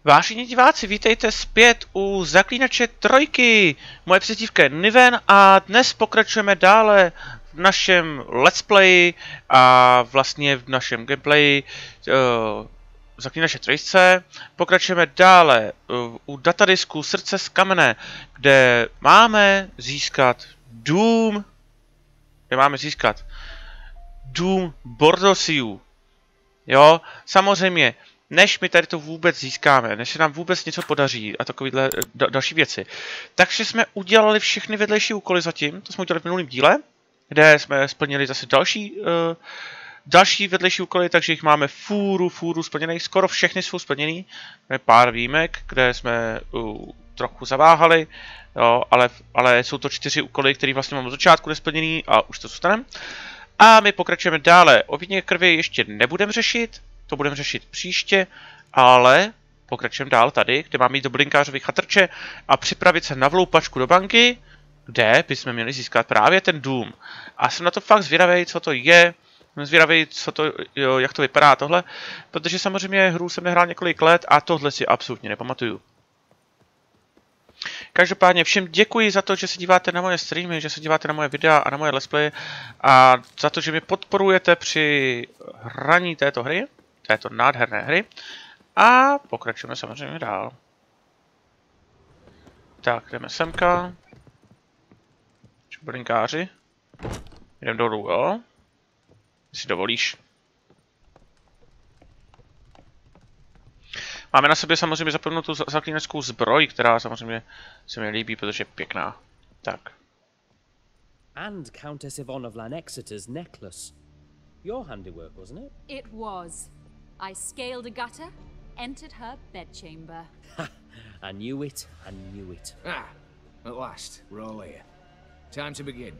Vážení diváci, vítejte zpět u Zaklínače 3. Moje přezdívka je Niven a dnes pokračujeme dále v našem let's play a vlastně v našem gameplay Zaklínače 3. Pokračujeme dále u datadisku Srdce z kamene, kde máme získat dům, Borsodiho. Jo, samozřejmě. Než my tady to vůbec získáme, než se nám vůbec něco podaří a takovýhle další věci. Takže jsme udělali všechny vedlejší úkoly zatím, to jsme udělali v minulém díle, kde jsme splnili zase další vedlejší úkoly, takže jich máme fůru splněných, skoro všechny jsou splněný. Pár výjimek, kde jsme trochu zaváhali, jo, ale jsou to 4 úkoly, které vlastně mám od začátku nesplněný a už to zůstaneme. A my pokračujeme dále. O vině krvi ještě nebudeme řešit. To budeme řešit příště, ale pokračujeme dál tady, kde máme jít do blinkářových chatrče a připravit se na vloupačku do banky, kde bychom měli získat právě ten dům. A jsem na to fakt zvědavý, co to je, jak to vypadá tohle, protože samozřejmě hru jsem nehrál několik let a tohle si absolutně nepamatuju. Každopádně všem děkuji za to, že se díváte na moje streamy, že se díváte na moje videa a na moje let's play a za to, že mě podporujete při hraní této hry. Této nádherné hry. A pokračujeme samozřejmě dál. Tak, jdeme semka. Blinkáři. Jdem dolů, jo? Jestli dovolíš. Máme na sobě samozřejmě zapomnutou zaklínačskou zbroj, která samozřejmě se mi líbí, protože je pěkná. Tak. And Countess Yvonne of Lanexeter's necklace. Your handiwork, wasn't it? It was. I scaled a gutter, entered her bedchamber. I knew it, I knew it. At last, we're all here. Time to begin.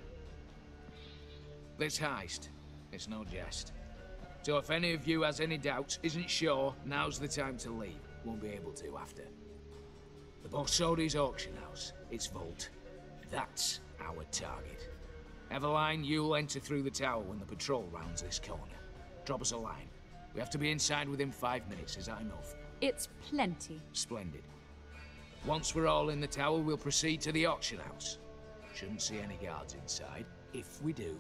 This heist, it's no jest. So if any of you has any doubts, isn't sure, now's the time to leave. Won't be able to after. The Borsodiho's auction house, its vault. That's our target. Eveline, you'll enter through the tower when the patrol rounds this corner. Drop us a line. We have to be inside within 5 minutes, is that enough? It's plenty. Splendid. Once we're all in the tower, we'll proceed to the auction house. Shouldn't see any guards inside. If we do,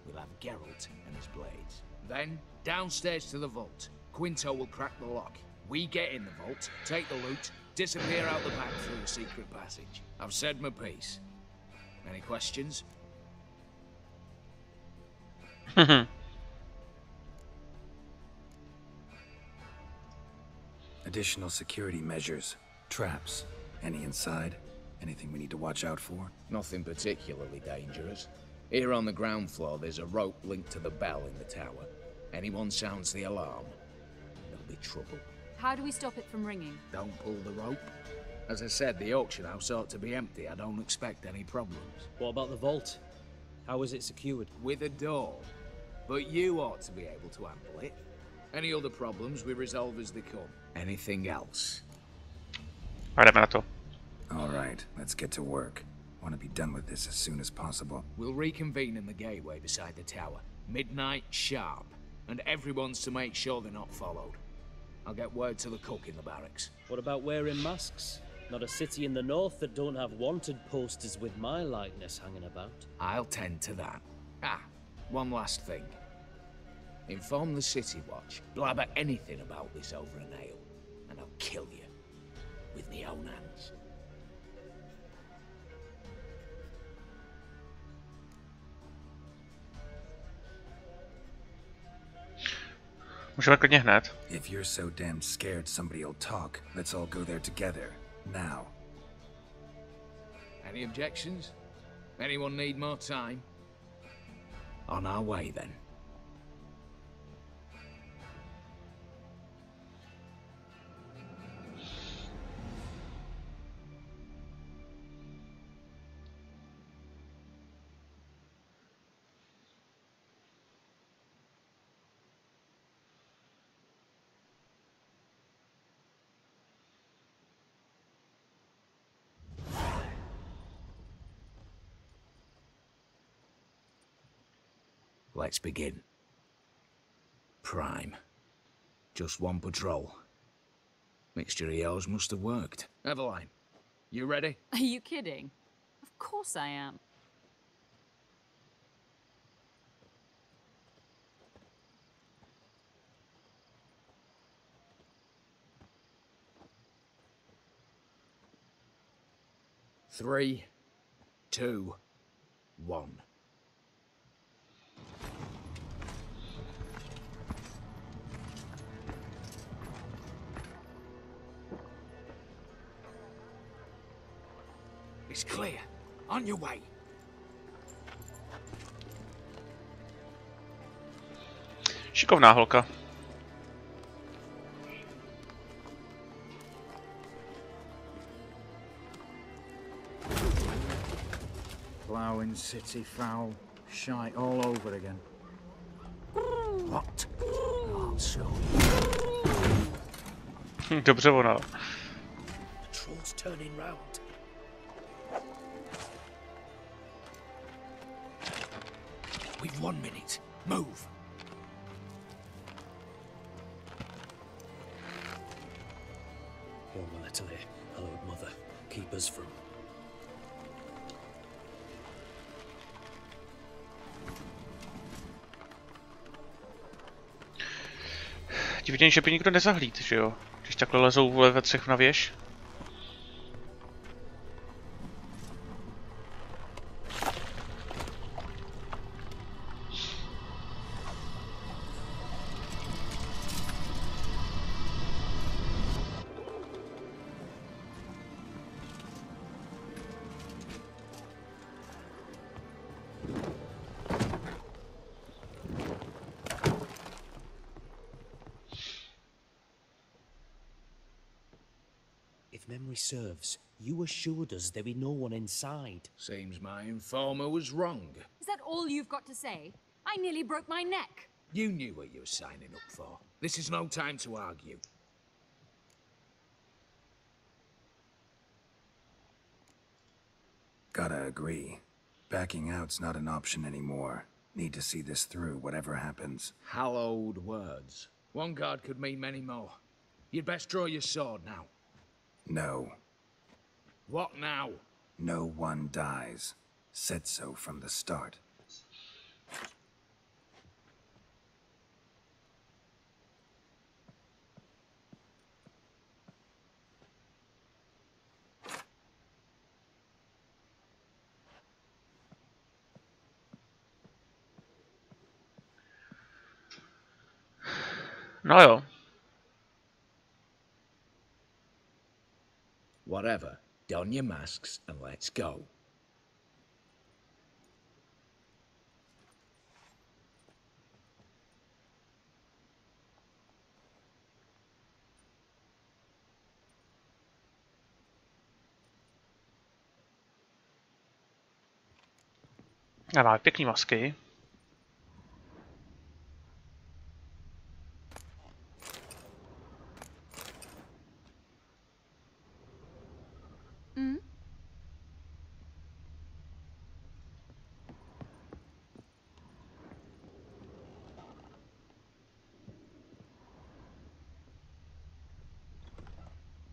we'll have Geralt and his blades. Then, downstairs to the vault. Quinto will crack the lock. We get in the vault, take the loot, disappear out the back through the secret passage. I've said my piece. Any questions? Additional security measures. Traps. Any inside? Anything we need to watch out for? Nothing particularly dangerous. Here on the ground floor, there's a rope linked to the bell in the tower. Anyone sounds the alarm, there'll be trouble. How do we stop it from ringing? Don't pull the rope. As I said, the auction house ought to be empty. I don't expect any problems. What about the vault? How is it secured? With a door. But you ought to be able to handle it. Any other problems we resolve as they come. Anything else? Jdeme na to. All right, let's get to work. Want to be done with this as soon as possible. We'll reconvene in the gateway beside the tower. Midnight sharp. And everyone's to make sure they're not followed. I'll get word to the cook in the barracks. What about wearing masks? Not a city in the north that don't have wanted posters with my likeness hanging about. I'll tend to that. One last thing. Inform the City Watch. Blabber anything about this over an ale, and I'll kill you. With my own hands. Můžeme klidně hned. If you're so damn scared somebody'll talk, let's all go there together. Now. Any objections? Anyone need more time? On our way then. Let's begin. Prime. Just one patrol. Mixture of yours must have worked. Eveline, you ready? Are you kidding? Of course I am. Three, two, one. It's clear. On your way. Šikovná holka. Ploughing city foul, shite all over again. What? Oh, so. Dobře ona. Troll's turning round. We've 1 minute. Move. Your Manatale, hallowed mother, keep us from... Divně, že by nikdo nezahlíd, že jo? Když takhle lezou ve třech na věž. If memory serves, you assured us there be no one inside. Seems my informer was wrong. Is that all you've got to say? I nearly broke my neck. You knew what you were signing up for. This is no time to argue. Gotta agree. Backing out's not an option anymore. Need to see this through, whatever happens. Hallowed words. One guard could mean many more. You'd best draw your sword now. No. What now? No one dies. Said so from the start. No jo. Whatever. Don your masks and let's go. A má pěkný masky.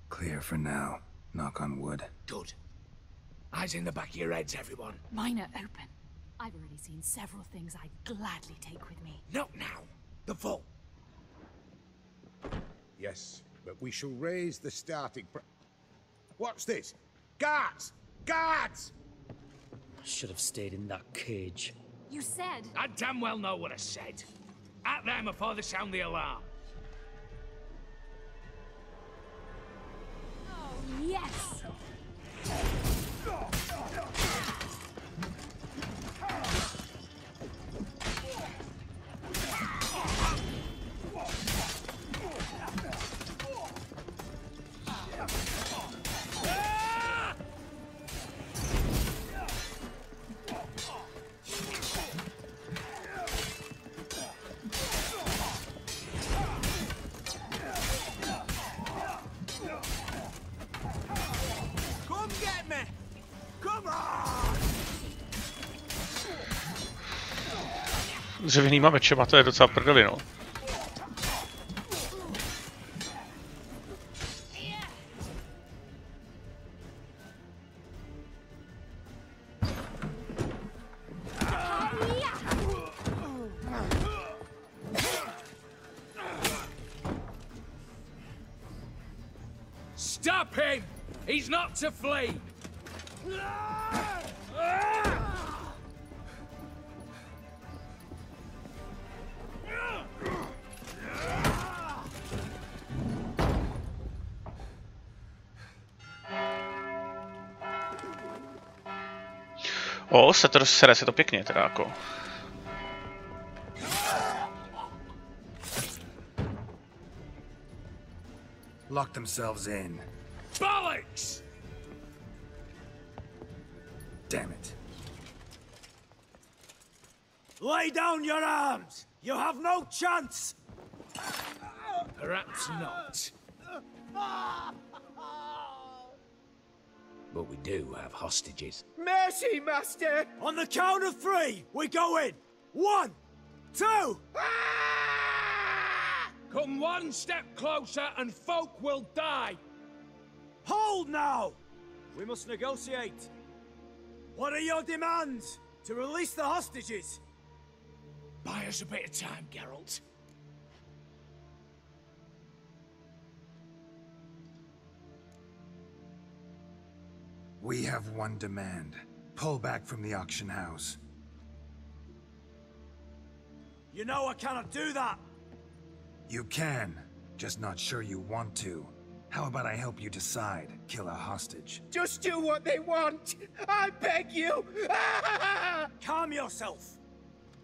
Clear for now. Knock on wood. Good. Eyes in the back of your heads, everyone. Mine are open. I've already seen several things I'd gladly take with me. Not now. The vault. Yes, but we shall raise the starting What's this? Guards! Guards! Should have stayed in that cage. You said... I damn well know what I said. At them before they sound the alarm. Oh, yes! Dřevěnýma mečema, to je docela prdeli, no. Stop him! He's not to flee! O, sere se to pěkně teda jako. Lock themselves in. Bollocks! Damn it. Lay down your arms! You have no chance! Perhaps not. But we do have hostages. Mercy, Master! On the count of 3, we go in! 1, 2! Come one step closer and folk will die! Hold now! We must negotiate. What are your demands? To release the hostages? Buy us a bit of time, Geralt. We have one demand. Pull back from the auction house. You know I cannot do that! You can, just not sure you want to. How about I help you decide? Kill a hostage. Just do what they want! I beg you! Calm yourself!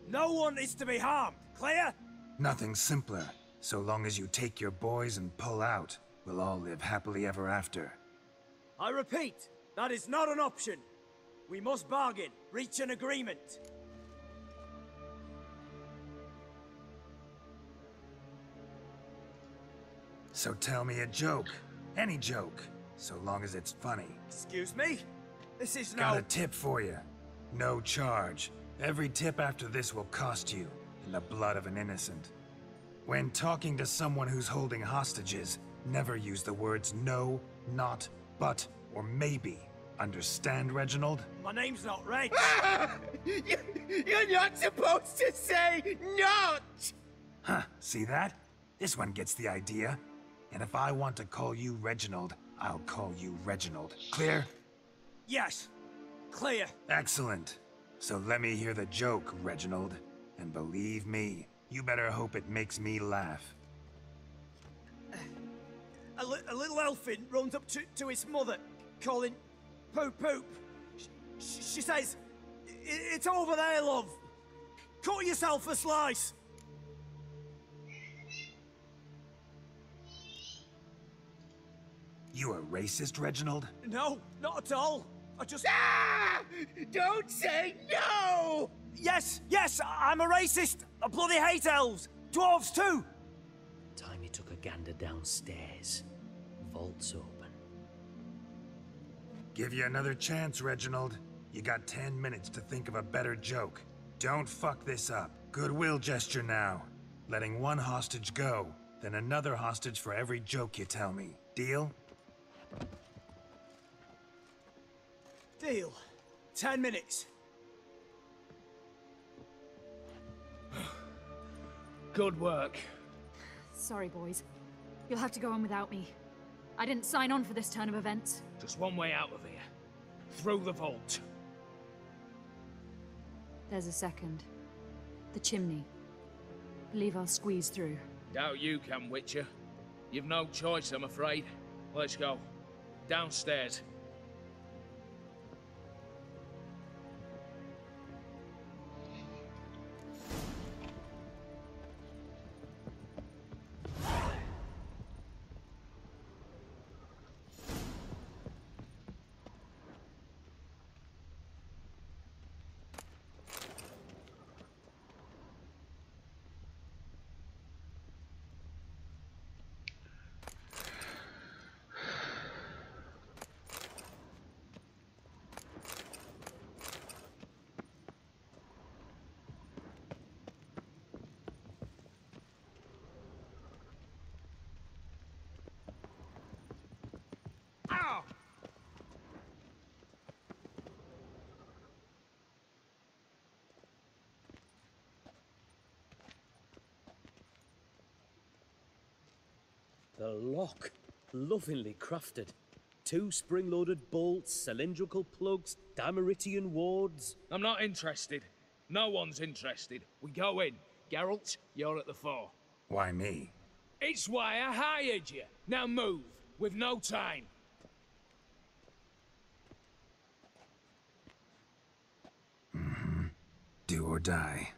No one is to be harmed, clear? Nothing simpler. So long as you take your boys and pull out, we'll all live happily ever after. I repeat, that is not an option. We must bargain, reach an agreement. So tell me a joke. Any joke. So long as it's funny. Excuse me? This is Got no... a tip for you. No charge. Every tip after this will cost you, in the blood of an innocent. When talking to someone who's holding hostages, never use the words no, not, but, or maybe. Understand, Reginald? My name's not Reg. You're not supposed to say not! Huh, see that? This one gets the idea. And if I want to call you Reginald, I'll call you Reginald. Clear? Yes. Clear. Excellent. So let me hear the joke, Reginald. And believe me, you better hope it makes me laugh. A little elfin runs up to his mother, calling Poop Poop. She says, "It's over there, love. Cut yourself a slice." You a racist, Reginald? No, not at all. I just... Ah! Don't say no! Yes, I'm a racist. I bloody hate elves. Dwarves too. Time he took a gander downstairs. Vault's open. Give you another chance, Reginald. You got 10 minutes to think of a better joke. Don't fuck this up. Goodwill gesture now. Letting one hostage go, then another hostage for every joke you tell me. Deal? Deal. 10 minutes. Good work. Sorry, boys. You'll have to go on without me. I didn't sign on for this turn of events. Just one way out of here. Through the vault. There's a second. The chimney. Believe I'll squeeze through. Doubt you can, Witcher. You've no choice, I'm afraid. Let's go. Downstairs. The lock. Lovingly crafted. 2 spring-loaded bolts, cylindrical plugs, Dimeritian wards. I'm not interested. No one's interested. We go in. Geralt, you're at the fore. Why me? It's why I hired you. Now move. We've no time. Do or die.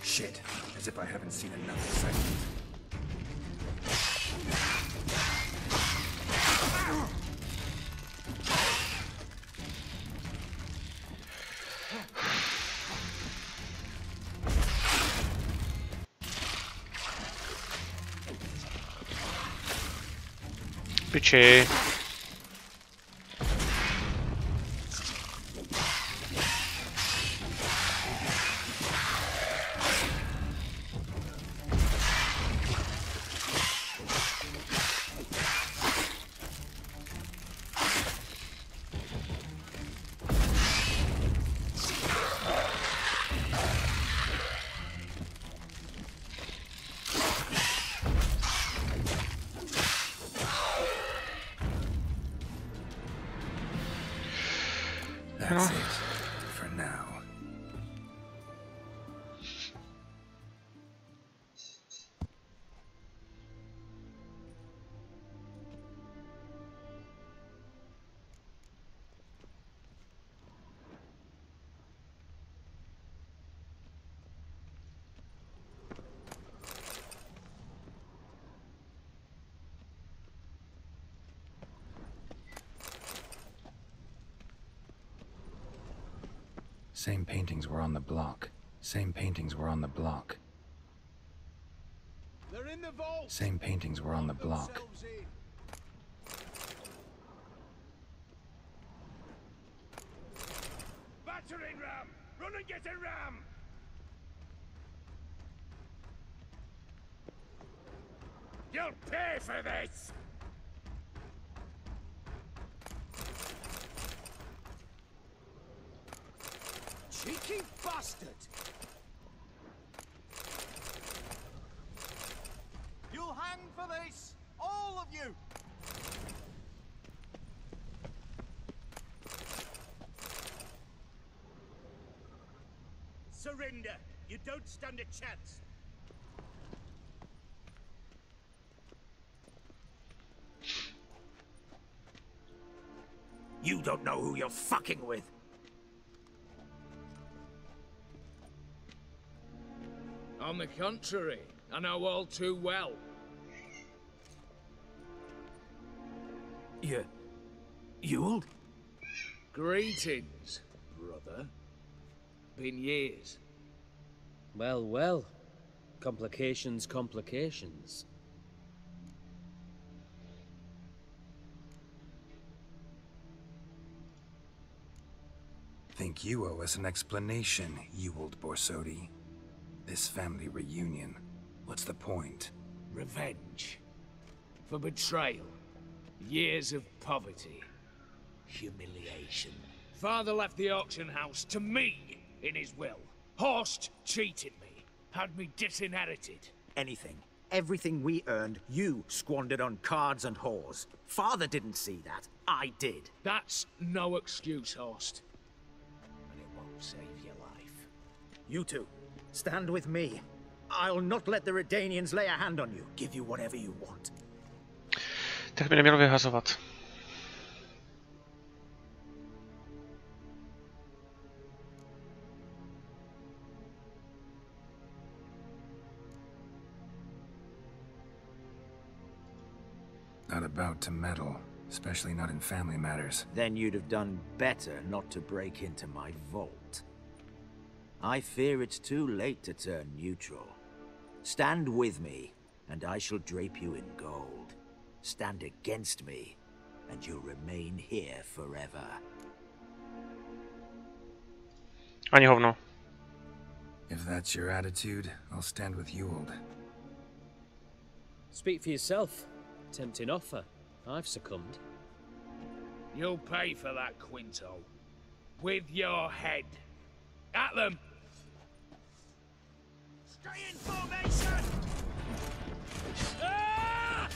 Shit, as if I haven't seen enough excitement. Piči. That's it, for now. Same paintings were on the block. Same paintings were on the block. They're in the vault. Same paintings were on the block. Battering ram! Run and get a ram! You'll pay for this! Cheeky bastard! You'll hang for this! All of you! Surrender! You don't stand a chance! You don't know who you're fucking with. On the contrary, I know all too well. You old? Greetings, brother. Been years. Well, well. Complications, complications. Think you owe us an explanation, you old Borsodi. This family reunion, what's the point? Revenge. For betrayal. Years of poverty. Humiliation. Father left the auction house to me in his will. Horst cheated me. Had me disinherited. Anything. Everything we earned, you squandered on cards and whores. Father didn't see that. I did. That's no excuse, Horst. And it won't save your life. You two, stand with me. I'll not let the Redanians lay a hand on you. Give you whatever you want. Tak by nemělo vyhazovat. Not about to meddle, especially not in family matters. Then you'd have done better not to break into my vault. I fear it's too late to turn neutral. Stand with me, and I shall drape you in gold. Stand against me, and you'll remain here forever. Ani hovno. If that's your attitude, I'll stand with you, old. Speak for yourself. Tempting offer. I've succumbed. You'll pay for that, Quinto. With your head. At them! Stay in formation! Ah!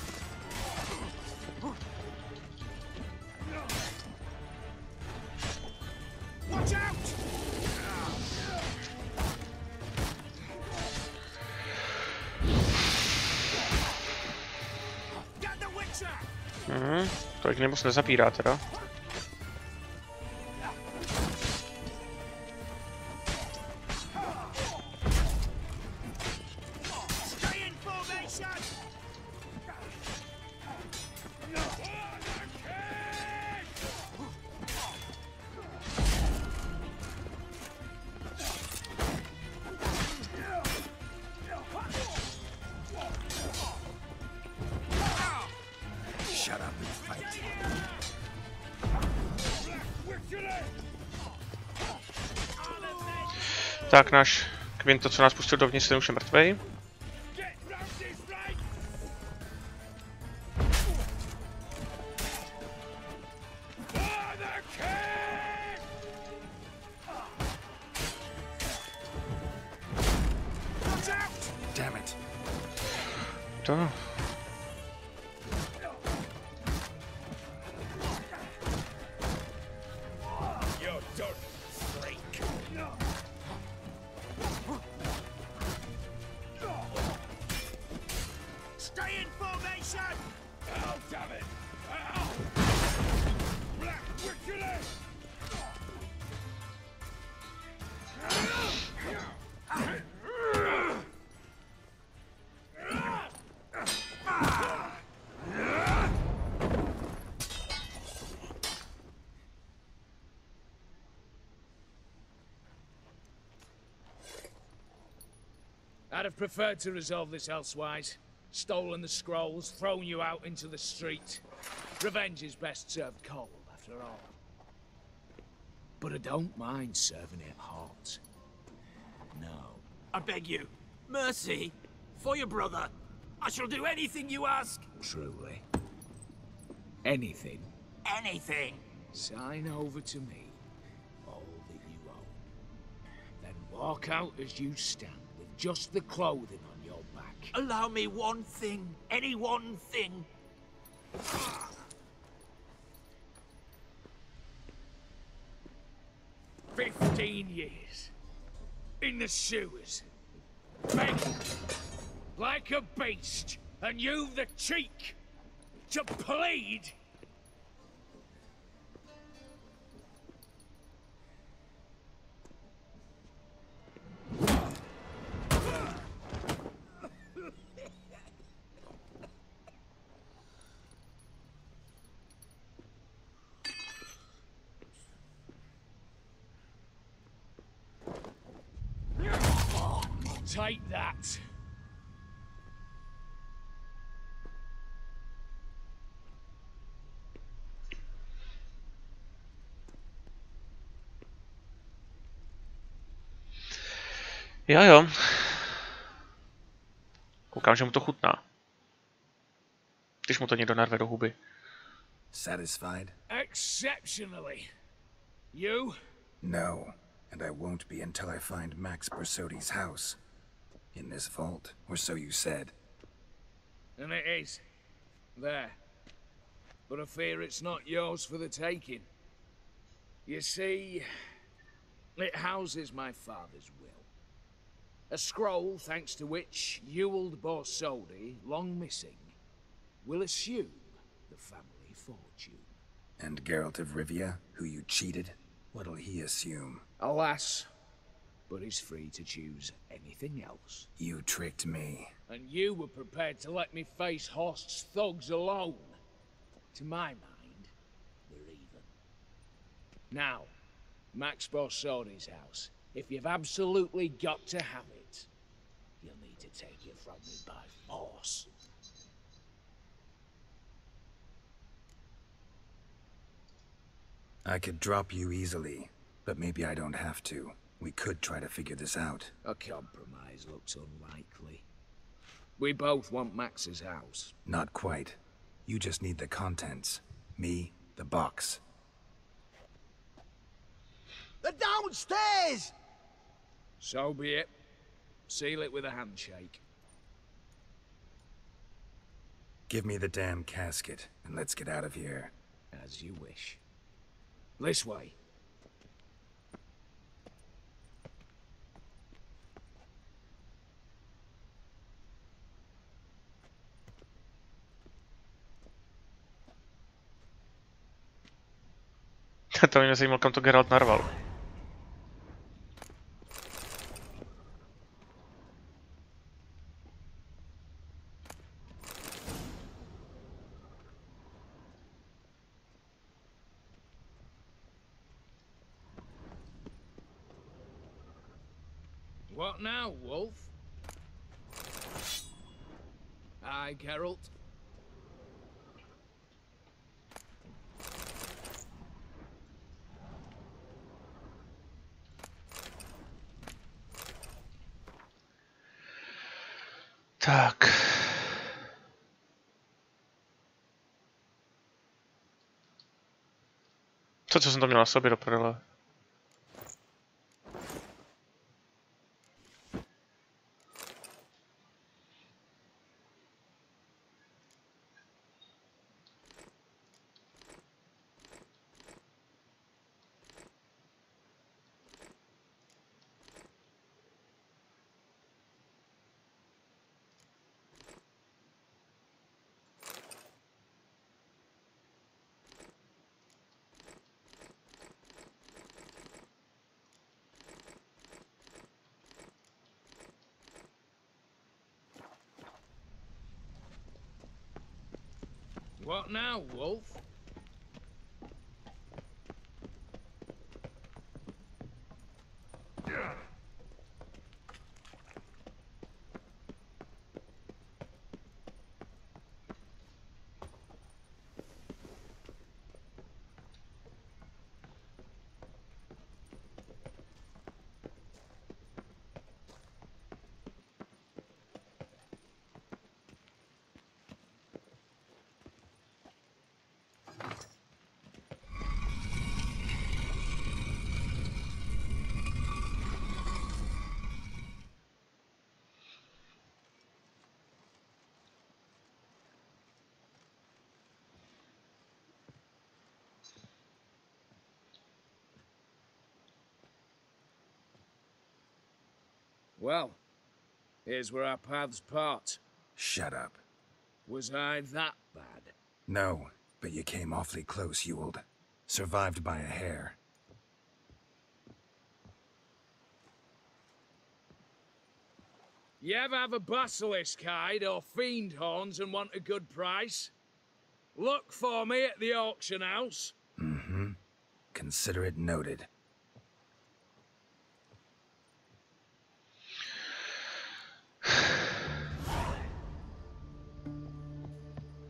Watch out! Get the Witcher! Tolik nemoc nezabírá teda. Tak náš Quinto, co nás pustil dovnitř, ten už je mrtvej. To. I'd have preferred to resolve this elsewise. Stolen the scrolls, thrown you out into the street. Revenge is best served cold, after all. But I don't mind serving it hot. No. I beg you, mercy, for your brother. I shall do anything you ask. Truly. Anything? Anything. Sign over to me all that you own. Then walk out as you stand, with just the clothing on your back. Allow me one thing. Any one thing. 15 years. In the sewers. Begging. Like a beast. And you've the cheek to plead. Take that. Jo. Koukám, že mu to chutná. Když mu to někdo narve do huby. Satisfied? Exceptionally. You? No. And I won't be until I find Max Borsodi's house. In this vault, or so you said. And it is. There. But I fear it's not yours for the taking. You see, it houses my father's will. A scroll thanks to which Ewald Borsodi, long missing, will assume the family fortune. And Geralt of Rivia, who you cheated, what'll he assume? Alas, but he's free to choose anything else. You tricked me. And you were prepared to let me face Horst's thugs alone. To my mind, we're even. Now, Max Borsodi's house. If you've absolutely got to have it, you'll need to take it from me by force. I could drop you easily, but maybe I don't have to. We could try to figure this out. A compromise looks unlikely. We both want Max's house. Not quite. You just need the contents. Me, the box. They're downstairs! So be it. Seal it with a handshake. Give me the damn casket, and let's get out of here. As you wish. This way. To mě zajímalo, kam to Geralt narval. What now, Wolf? Aye, Geralt. Tak. Co jsem to měl na sobě do prdele? What now, Wolf? Well, here's where our paths part. Shut up. Was I that bad? No, but you came awfully close, Ewald. Survived by a hair. You ever have a basilisk hide or fiend horns and want a good price? Look for me at the auction house. Mm-hmm. Consider it noted.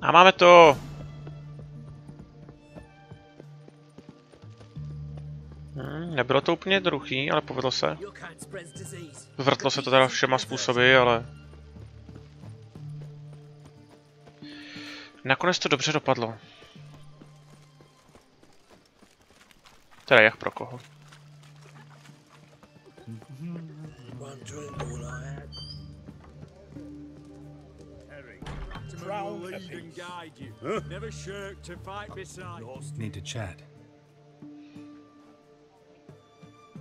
A máme to! Nebylo to úplně druhý, ale povedlo se. Vrtlo se to teda všema způsoby, ale... Nakonec to dobře dopadlo. Teda jak pro koho. Need to chat.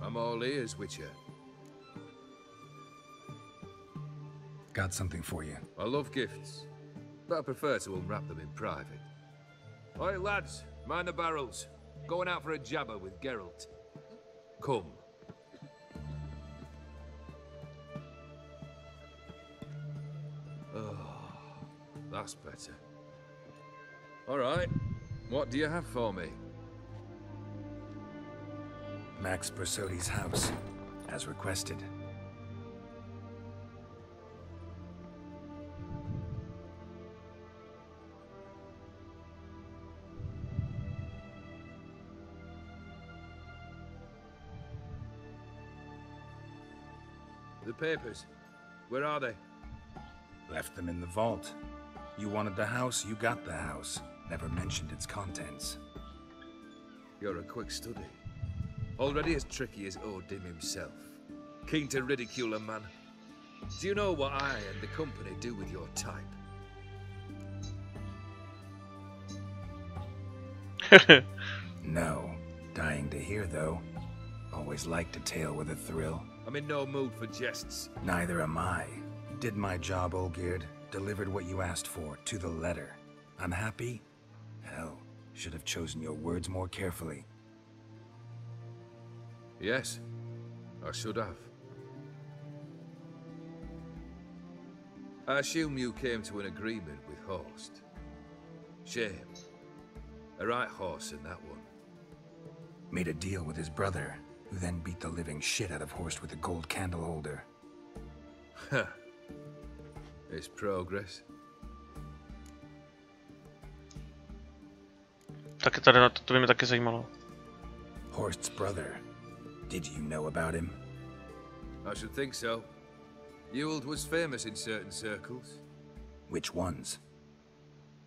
I'm all ears, Witcher. Got something for you. I love gifts, but I prefer to unwrap them in private. Oi, lads, mind the barrels. Going out for a jabber with Geralt. Come. Oh, that's better. All right, what do you have for me? Max Borsodi's house, as requested. The papers, where are they? Left them in the vault. You wanted the house, you got the house. Never mentioned its contents. You're a quick study. Already as tricky as Odin himself. Keen to ridicule a man. Do you know what I and the company do with your type? No. Dying to hear, though. Always liked a tale with a thrill. I'm in no mood for jests. Neither am I. Did my job, Olgierd. Delivered what you asked for, to the letter. Unhappy? Hell, should have chosen your words more carefully. Yes, I should have. I assume you came to an agreement with Horst. Shame. A right horse in that one. Made a deal with his brother, who then beat the living shit out of Horst with a gold candle holder. Huh. It's progress. Taky tady na to by mě taky zajímalo. Horst's brother. Did you know about him? I should think so. Ewald was famous in certain circles. Which ones?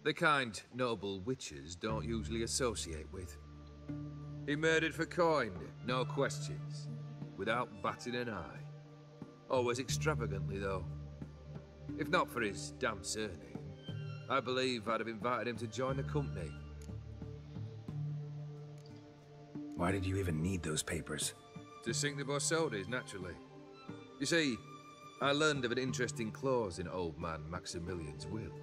The kind noble witches don't usually associate with. He murdered for coin, no questions, without batting an eye. Always extravagantly, though. If not for his damn surname, I believe I'd have invited him to join the company. Why did you even need those papers? To sink the Borsodies, naturally. You see, I learned of an interesting clause in old man Maxmilián's will.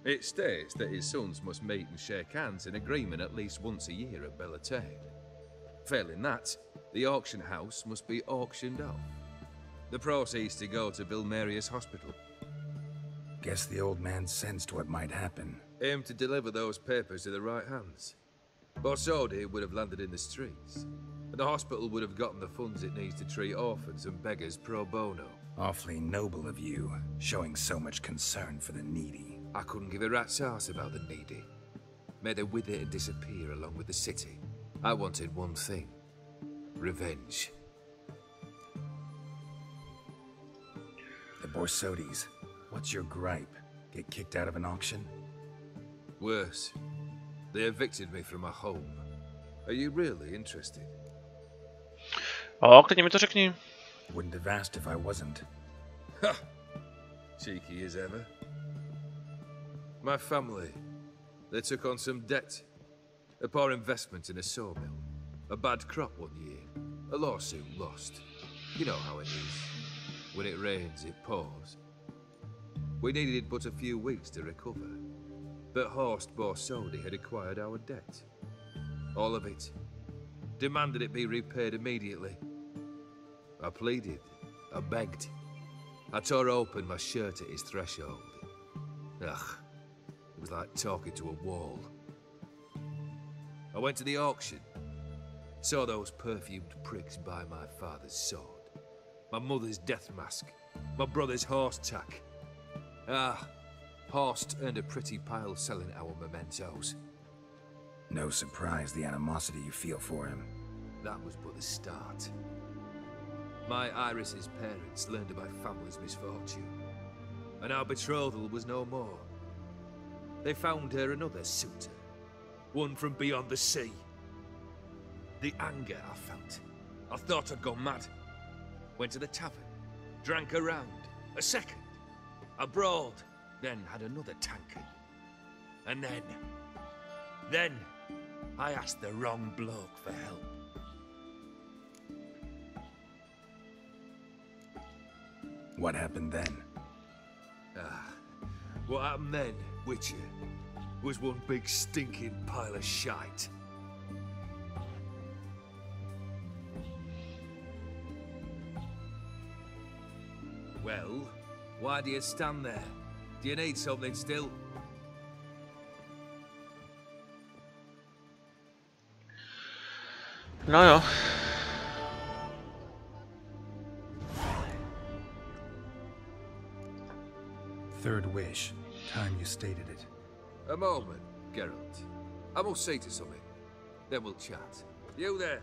It states that his sons must meet and shake hands in agreement at least once a year at Bellatane. Failing that, the auction house must be auctioned off. The proceeds to go to Bill Marius Hospital. Guess the old man sensed what might happen. Aimed to deliver those papers to the right hands. Borsodi would have landed in the streets, and the hospital would have gotten the funds it needs to treat orphans and beggars pro bono. Awfully noble of you, showing so much concern for the needy. I couldn't give a rat's ass about the needy. Made her wither and disappear along with the city. I wanted one thing. Revenge. The Borsodies. What's your gripe? Get kicked out of an auction? Worse. They evicted me from my home. Are you really interested? O, klidně mi to řekni. Wouldn't have asked if I wasn't. Ha! Cheeky as ever. My family, they took on some debt. A poor investment in a sawmill. A bad crop one year. A lawsuit lost. You know how it is. When it rains, it pours. We needed but a few weeks to recover. But Horst Borsodi had acquired our debt. All of it. Demanded it be repaid immediately. I pleaded. I begged. I tore open my shirt at his threshold. Ugh. It was like talking to a wall. I went to the auction. Saw those perfumed pricks buy my father's sword. My mother's death mask. My brother's horse tack. Ah, Horst earned a pretty pile selling our mementos. No surprise the animosity you feel for him. That was but the start. My Iris's parents learned of my family's misfortune, and our betrothal was no more. They found her another suitor, one from beyond the sea. The anger I felt, I thought I'd gone mad. Went to the tavern, drank a round, a second. I brawled, then had another tankard. And then, I asked the wrong bloke for help. What happened then? What happened then, Witcher, was one big stinking pile of shite. Well, why do you stand there? Do you need something still? No jo. Third wish. Time you stated it. A moment, Geralt. I must say to something. Then we'll chat. You there.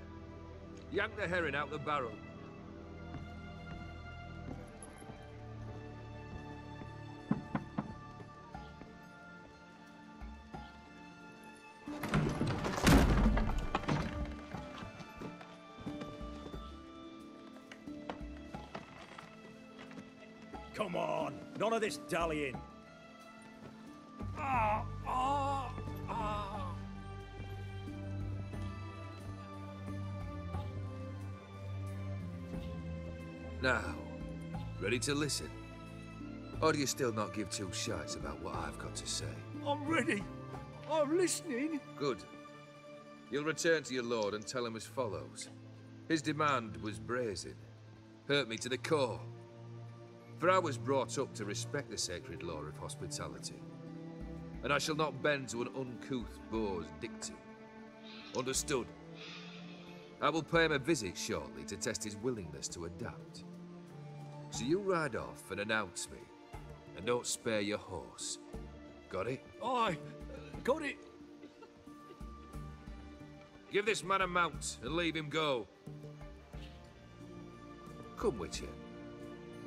Yank the herring out the barrel. Come on, none of this dallying. Now, ready to listen? Or do you still not give two shites about what I've got to say? I'm ready. I'm listening. Good. You'll return to your lord and tell him as follows. His demand was brazen. Hurt me to the core. For I was brought up to respect the sacred law of hospitality. And I shall not bend to an uncouth boor's dictum. Understood? I will pay him a visit shortly to test his willingness to adapt. So you ride off and announce me. And don't spare your horse. Got it? Aye, got it. Give this man a mount and leave him go. Come, Witcher.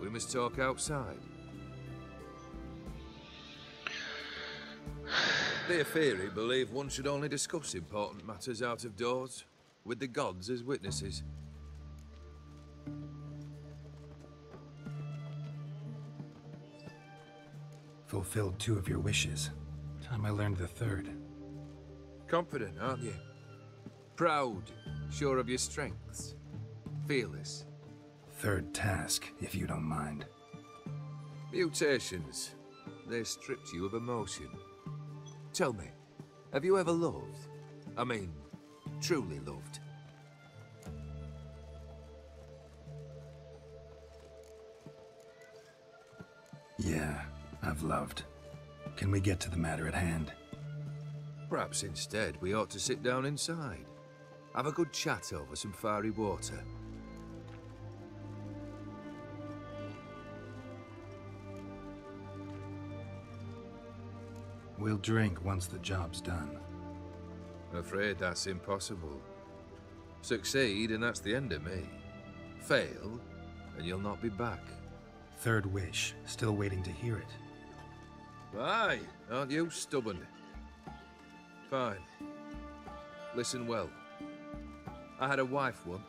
We must talk outside. The Aetheri believe one should only discuss important matters out of doors, with the gods as witnesses. Fulfilled 2 of your wishes. Time I learned the 3rd. Confident, aren't you? Proud, sure of your strengths. Fearless. 3rd task, if you don't mind. Mutations. They stripped you of emotion. Tell me, have you ever loved? I mean, truly loved? Yeah, I've loved. Can we get to the matter at hand? Perhaps instead we ought to sit down inside. Have a good chat over some fiery water. We'll drink once the job's done. I'm afraid that's impossible. Succeed and that's the end of me. Fail and you'll not be back. 3rd wish, still waiting to hear it. Aye, aren't you stubborn? Fine. Listen well. I had a wife once.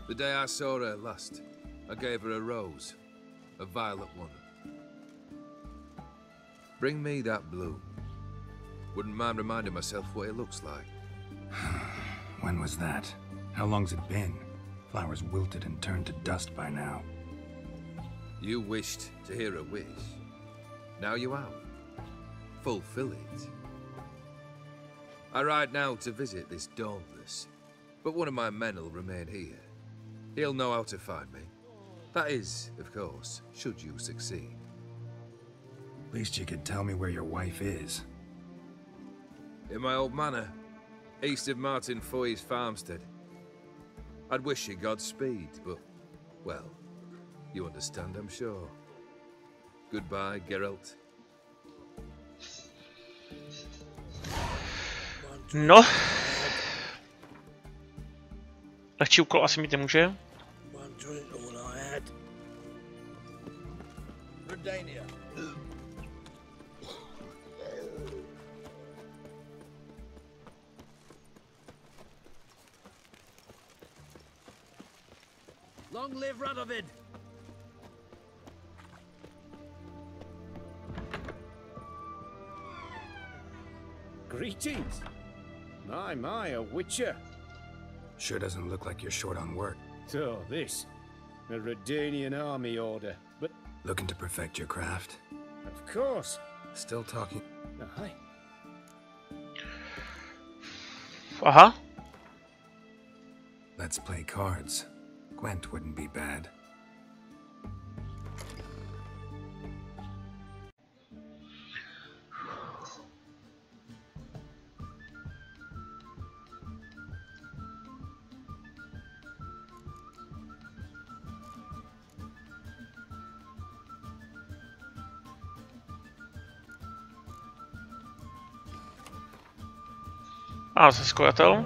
The day I saw her last, I gave her a rose. A violet one. Bring me that bloom. Wouldn't mind reminding myself what it looks like. When was that? How long's it been? Flowers wilted and turned to dust by now. You wished to hear a wish. Now you have. Fulfill it. I ride now to visit this Dauntless, but one of my men will remain here. He'll know how to find me. That is, of course, should you succeed. Least you could tell me where your wife is. In my old manor, east of Martin Foy's farmstead. I'd wish you Godspeed, but, well, you understand, I'm sure. Goodbye, Geralt. No. Lehčí úkol asi mít nemůže. Long live Radovid! Greetings. My, a witcher. Sure doesn't look like you're short on work. So this, a Redanian army order, but... Looking to perfect your craft? Of course. Still talking? Aye. Aha. Let's play cards. Gwent wouldn't be bad. A zase skojatel.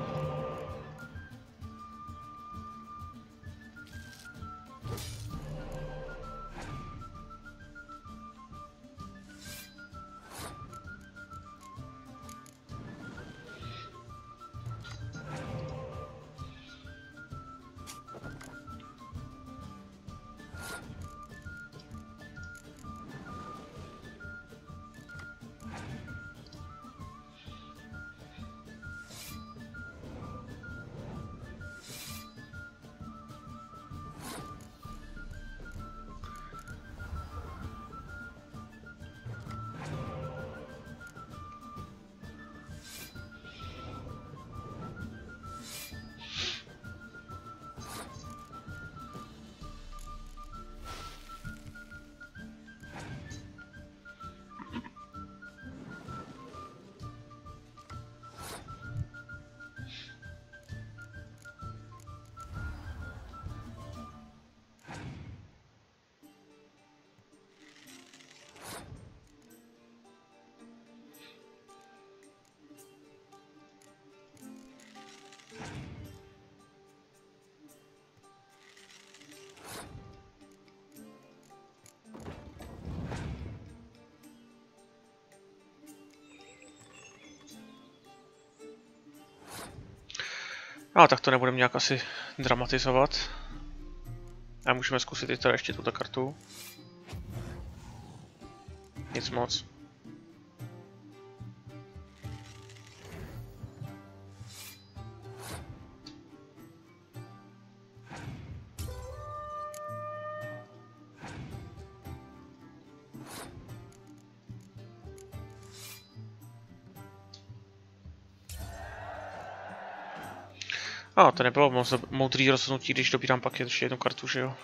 No, tak to nebudeme nějak asi dramatizovat. A můžeme zkusit i teda ještě tuto kartu. Nic moc. A to nebylo moc moudrý rozhodnutí, když dobírám pak ještě jednu kartu, že jo?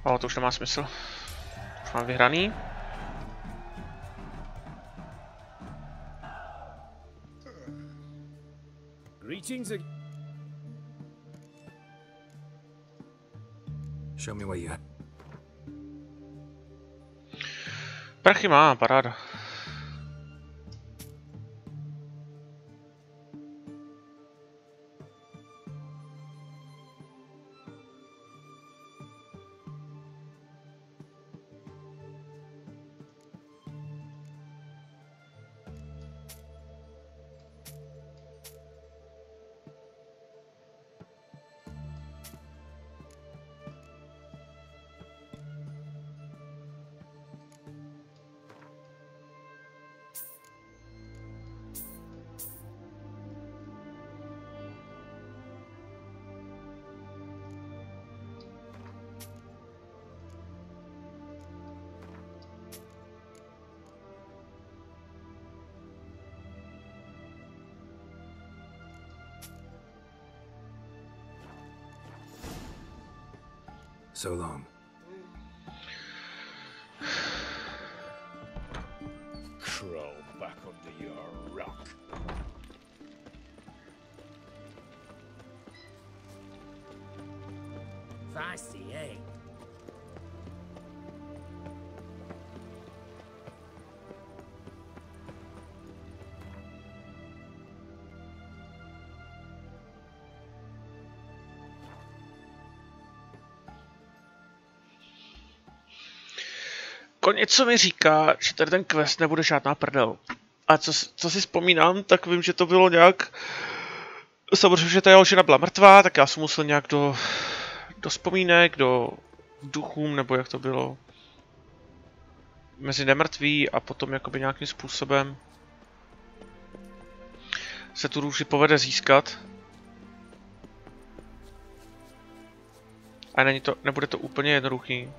O, to už nemá smysl. Už mám vyhraný. Show me what you have. Prachy má, paráda. So long. Crawl back under your rock. Feisty, eh? Něco mi říká, že tady ten quest nebude žádná prdel. A co si vzpomínám, tak vím, že to bylo nějak... Samozřejmě, že ta žena byla mrtvá, tak já jsem musel nějak do vzpomínek, do duchům, nebo jak to bylo. Mezi nemrtví a potom jakoby nějakým způsobem se tu růži povede získat. A nebude to úplně jednoduchý.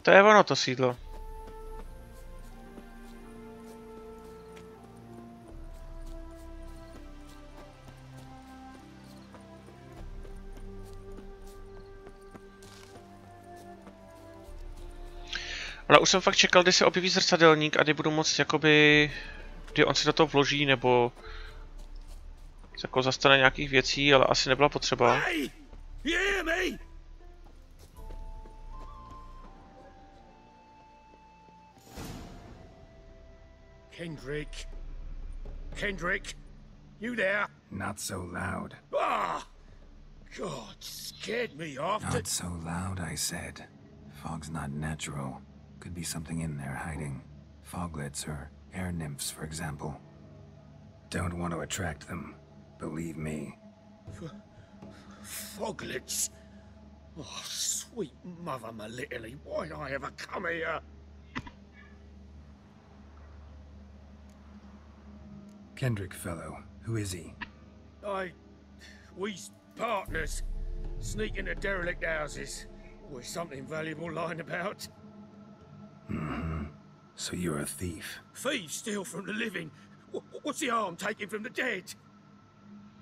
To je ono, to sídlo. Ale už jsem fakt čekal, kdy se objeví zrcadlník a kdy budu moct jakoby... Kdy on si do toho vloží, nebo... Jako zastane nějakých věcí, ale asi nebyla potřeba. Kendrick. You there? Not so loud. Ah! God, scared me off. Not so loud, I said. Fog's not natural. Could be something in there hiding. Foglets or air nymphs, for example. Don't want to attract them. Believe me. Foglets? Oh, sweet mother Melitterly, why'd I ever come here? Kendrick fellow. Who is he? We's partners. Sneak into derelict houses. With something valuable lying about. Mm-hmm. So you're a thief. Thieves steal from the living. What's the harm taking from the dead?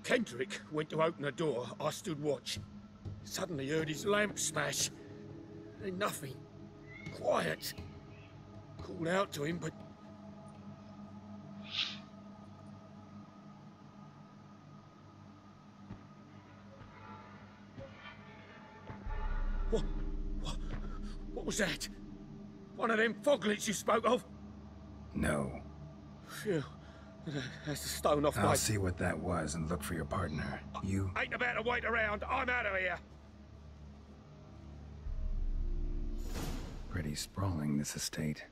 Kendrick went to open the door. I stood watch. Suddenly heard his lamp smash. Then nothing. Quiet. Called out to him, but... What was that? One of them foglets you spoke of? No. Phew. That's the stone off my... I'll see what that was and look for your partner. You... Ain't about to wait around. I'm out of here. Pretty sprawling, this estate.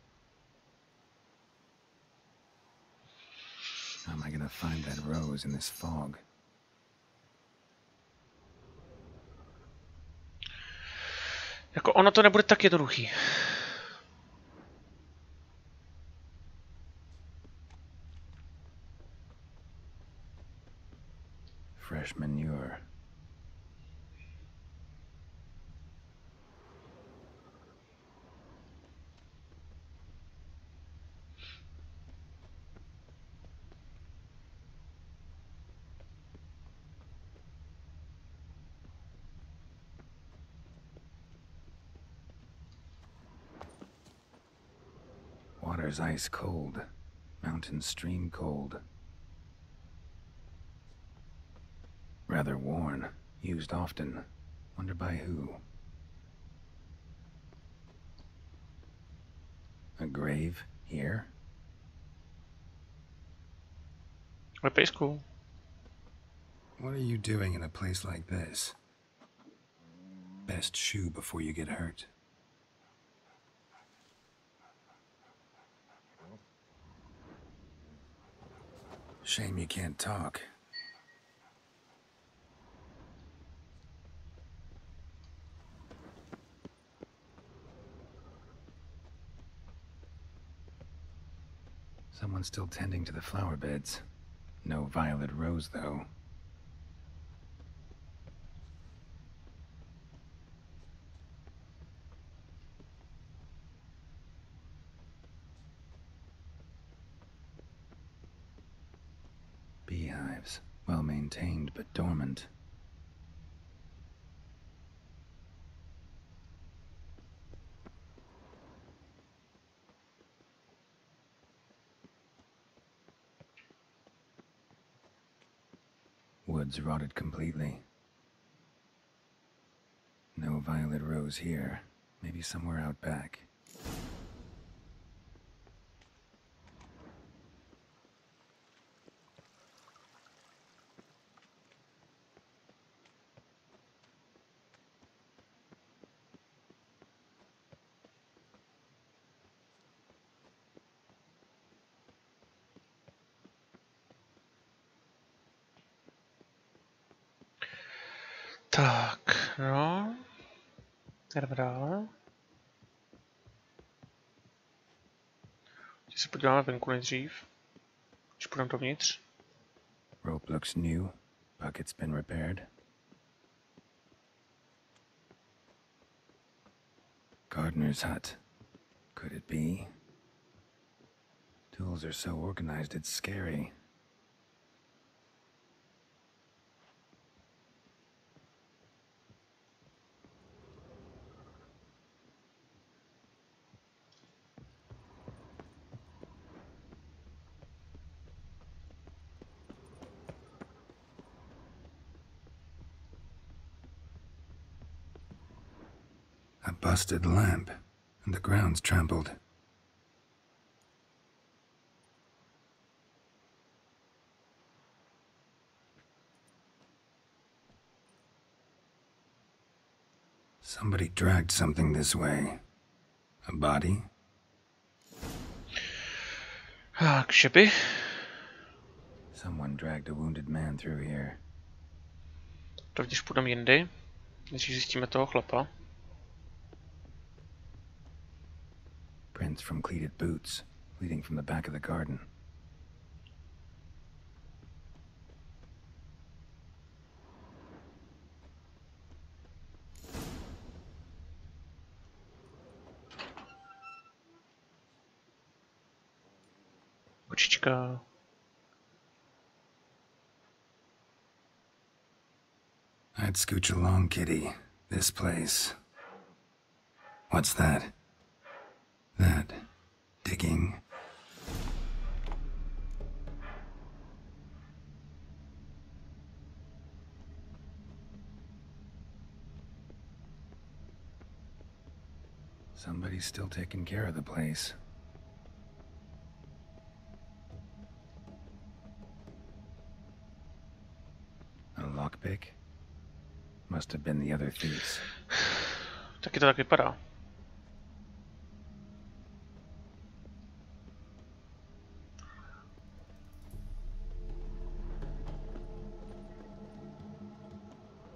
How am I gonna find that rose in this fog? Jako ono to nebude tak jednoduchý. Fresh manure. Water's ice cold. Mountain stream cold. Rather worn. Used often. Wonder by who? A grave here? It's cool. What are you doing in a place like this? Best shoe before you get hurt. Shame you can't talk. Someone's still tending to the flower beds. No violet rose, though. Beehives, well maintained but dormant. Woods rotted completely. No violet rose here. Maybe somewhere out back. Tak, no. Jdeme dále. Teď se podíváme venku nejdřív. Když půjdeme dovnitř. Rope looks new. Bucket's been repaired. Gardener's hut. Could it be? Tools are so organized it's scary. A busted lamp, and the ground's trampled. Somebody dragged something this way. A body? Takže by. Someone dragged a wounded man through here. Rovněž půjdeme jindy, než zjistíme toho chlapa. Prints from cleated boots, leading from the back of the garden. Kočička. I'd scooch along, kitty. This place. What's that? That digging. Somebody's still taking care of the place. A lockpick? Must have been the other thieves. Taky to tak vypadá.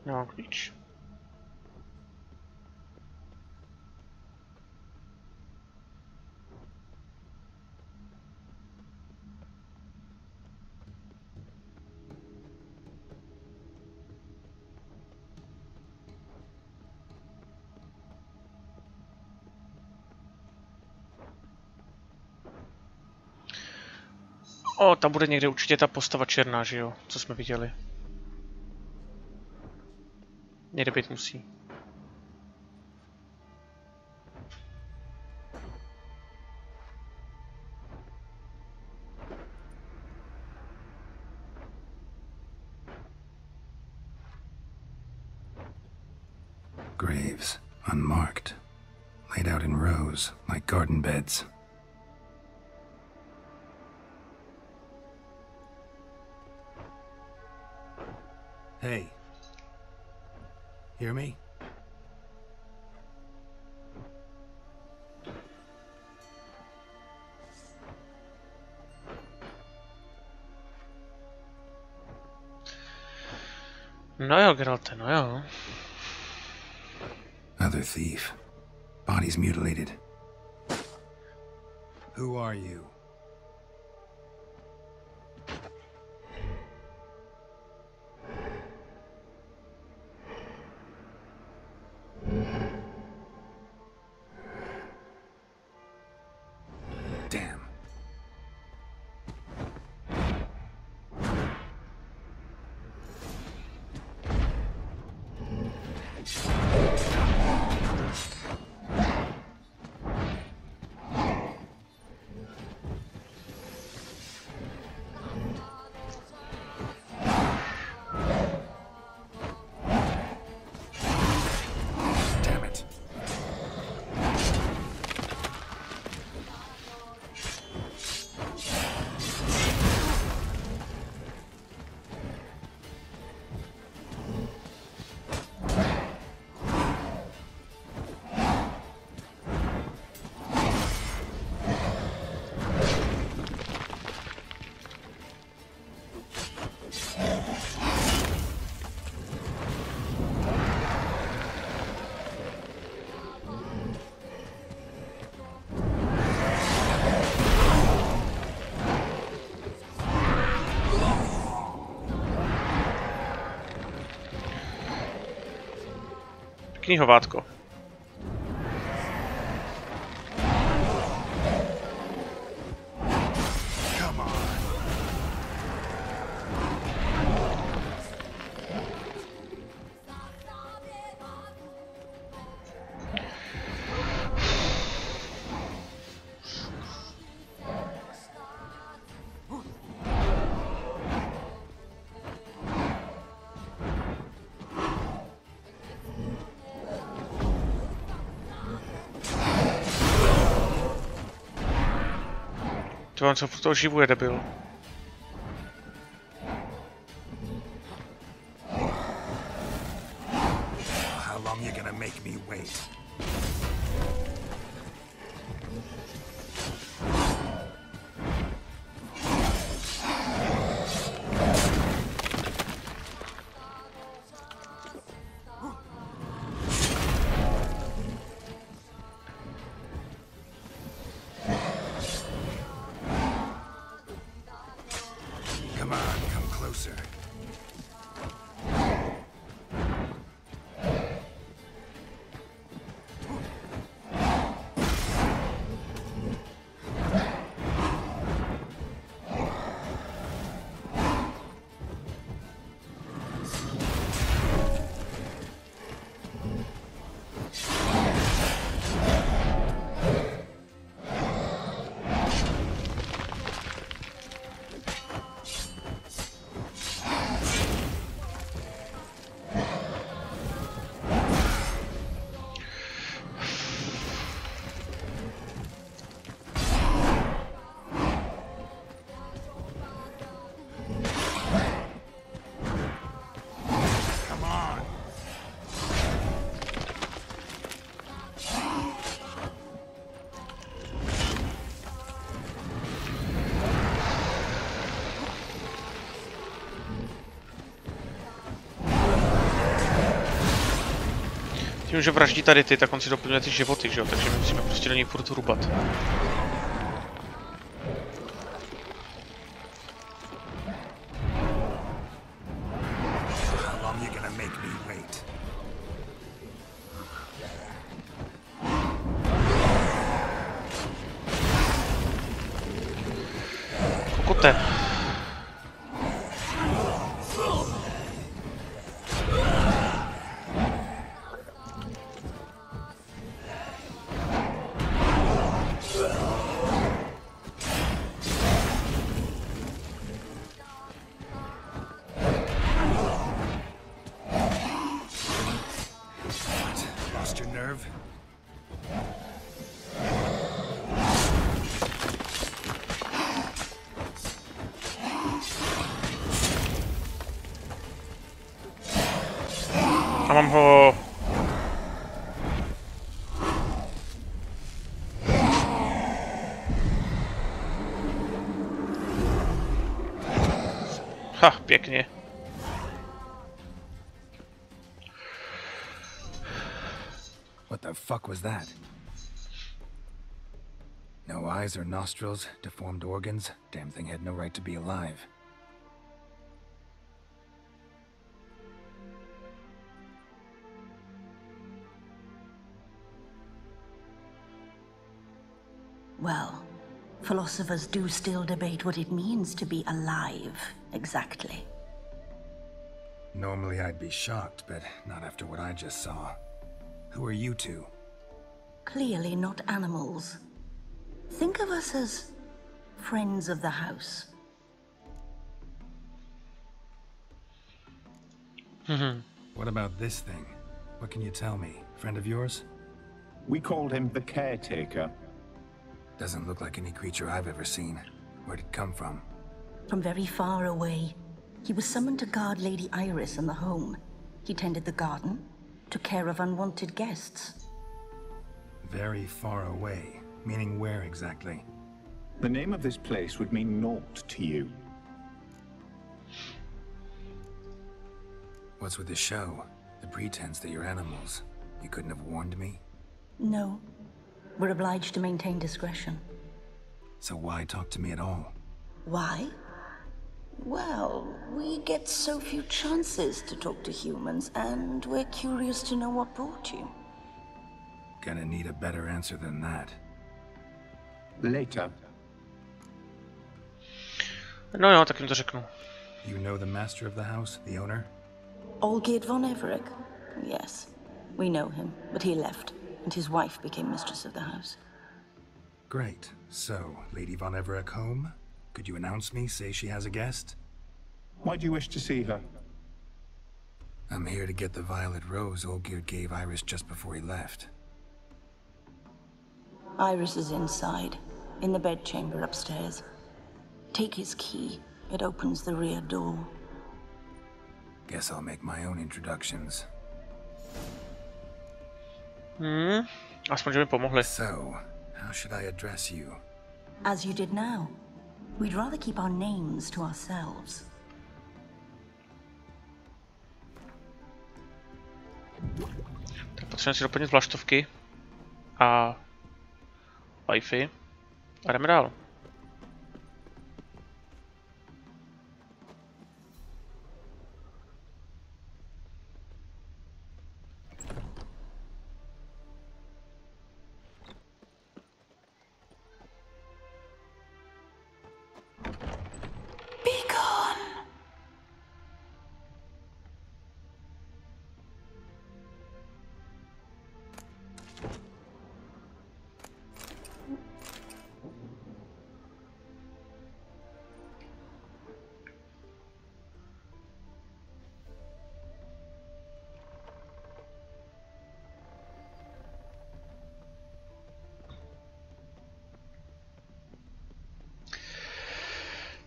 No, klíč. O, tam bude někde určitě ta postava černá, že jo? Co jsme viděli. Někde být musí. Graves, unmarked, laid out in rows like garden beds. Hey. Hear me? No jo, Geralte, no jo. Other thief. Bodies mutilated. Who are you? Damn. Pěkný hovátko. To on co furt to oživuje, debil. How long you gonna gonna make me wait. Come on, come closer. Tím, že vraždí tady ty, tak on si doplňuje ty životy, že jo? Takže my musíme prostě do něj furt hrubat. Pokutte. A mám ho. Ha, pěkně. What the fuck was that? No eyes or nostrils, deformed organs. Damn thing had no right to be alive. Well, philosophers do still debate what it means to be alive, exactly. Normally I'd be shocked, but not after what I just saw. Who are you two? Clearly not animals. Think of us as friends of the house. What about this thing? What can you tell me? Friend of yours? We called him the Caretaker. Doesn't look like any creature I've ever seen. Where'd it come from? From very far away. He was summoned to guard Lady Iris and the home. He tended the garden, took care of unwanted guests. Very far away. Meaning where exactly? The name of this place would mean naught to you. What's with the show? The pretense that you're animals. You couldn't have warned me? No. We're obliged to maintain discretion. So why talk to me at all? Why? Well, we get so few chances to talk to humans, and we're curious to know what brought you. Gonna need a better answer than that. Later. No jo, tak jim to řeknu. You know the master of the house, the owner? Olgierd von Everett? Yes. We know him, but he left, and his wife became mistress of the house. Great. So, Lady von Everett home? Could you announce me, say she has a guest? Why do you wish to see her? I'm here to get the violet rose Olgierd gave Iris just before he left. Iris is inside, in the bedchamber upstairs. Take his key. It opens the rear door. Guess I'll make my own introductions. Aspoň, že mi pomohli. So, how should I address you? As you did now. We'd rather keep our names to ourselves. Tak potřebujeme si doplnit vlaštovky a Wi-Fi a jdeme dál.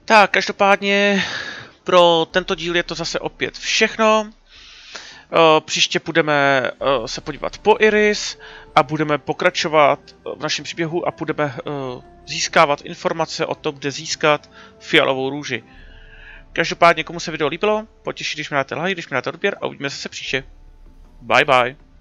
Tak, každopádně pro tento díl je to zase opět všechno. Příště budeme se podívat po Iris a budeme pokračovat v našem příběhu a budeme získávat informace o tom, kde získat fialovou růži. Každopádně, komu se video líbilo, potěší, když mi dáte like, když mi dáte odběr a uvidíme se příště. Bye bye.